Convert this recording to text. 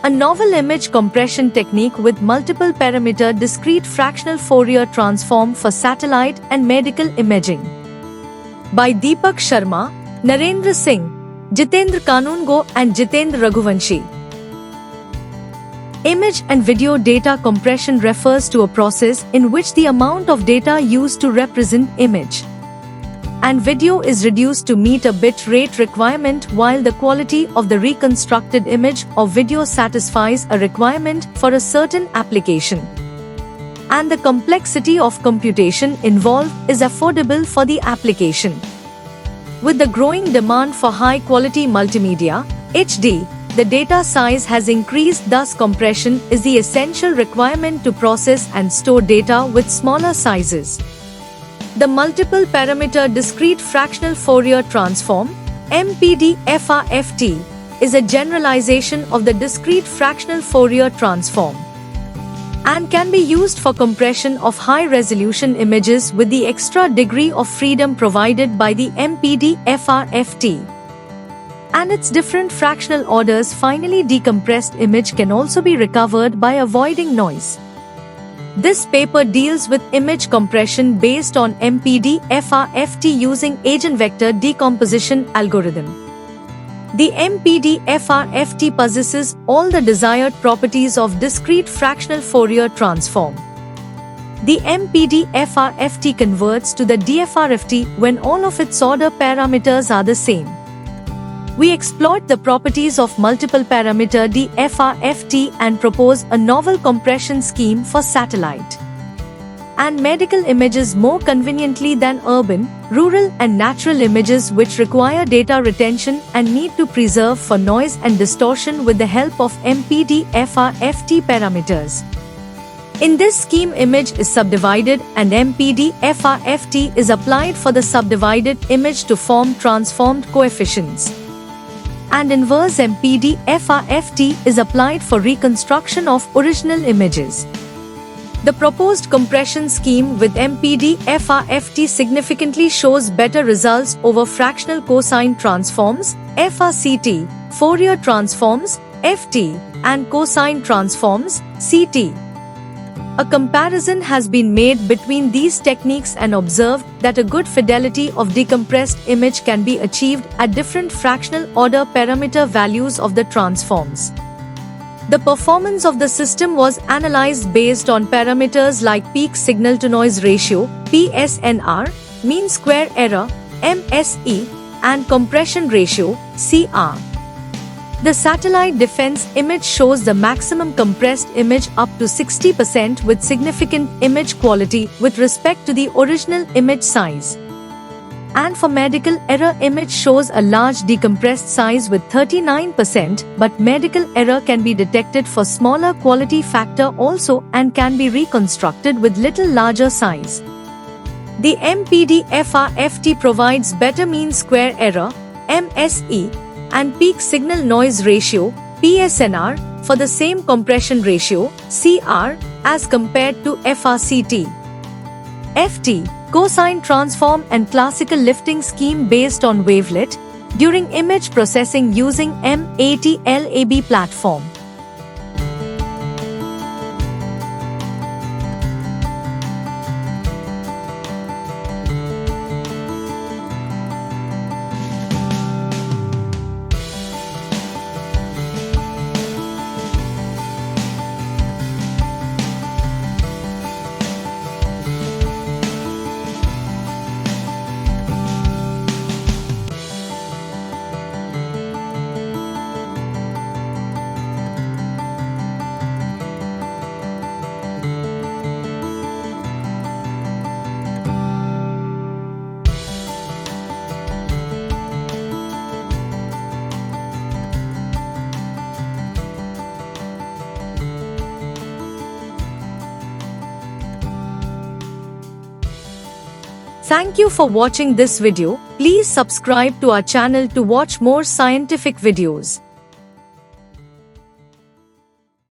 a novel image compression technique with multiple parameter discrete fractional Fourier transform for satellite and medical imaging. By Deepak Sharma, Narendra Singh, Jitendra Kanungo and Jitendra Raghuvanshi. Image and video data compression refers to a process in which the amount of data used to represent image and video is reduced to meet a bit rate requirement, while the quality of the reconstructed image or video satisfies a requirement for a certain application. And the complexity of computation involved is affordable for the application. With the growing demand for high-quality multimedia, HD, the data size has increased, thus compression is the essential requirement to process and store data with smaller sizes. The multiple parameter discrete fractional Fourier transform, MPD-FRFT, is a generalization of the discrete fractional Fourier transform and can be used for compression of high-resolution images with the extra degree of freedom provided by the MPD-FRFT. And its different fractional orders. Finally, decompressed image can also be recovered by avoiding noise. This paper deals with image compression based on MPD-FRFT using eigenvector decomposition algorithm. The MPD-FRFT possesses all the desired properties of discrete fractional Fourier transform. The MPD-FRFT converts to the DFRFT when all of its order parameters are the same. We exploit the properties of multiple parameter DFRFT and propose a novel compression scheme for satellite and medical images more conveniently than urban, rural and natural images which require data retention and need to preserve for noise and distortion with the help of MPD-FRFT parameters. In this scheme, image is subdivided and MPD-FRFT is applied for the subdivided image to form transformed coefficients. And inverse MPD-FRFT is applied for reconstruction of original images. The proposed compression scheme with MPD-FRFT significantly shows better results over fractional cosine transforms, FRCT, Fourier transforms, FT, and cosine transforms, CT. A comparison has been made between these techniques and observed that a good fidelity of decompressed image can be achieved at different fractional order parameter values of the transforms. The performance of the system was analyzed based on parameters like peak signal-to-noise ratio, PSNR, mean square error, MSE, and compression ratio, CR. The satellite defense image shows the maximum compressed image up to 60% with significant image quality with respect to the original image size. And for medical error, image shows a large decompressed size with 39%, but medical error can be detected for smaller quality factor also and can be reconstructed with little larger size. The MPD-FRFT provides better mean square error, MSE, and peak signal noise ratio, PSNR, for the same compression ratio, CR, as compared to FRCT. FT, cosine transform and classical lifting scheme based on wavelet, during image processing using M80LAB platform. Thank you for watching this video. Please subscribe to our channel to watch more scientific videos.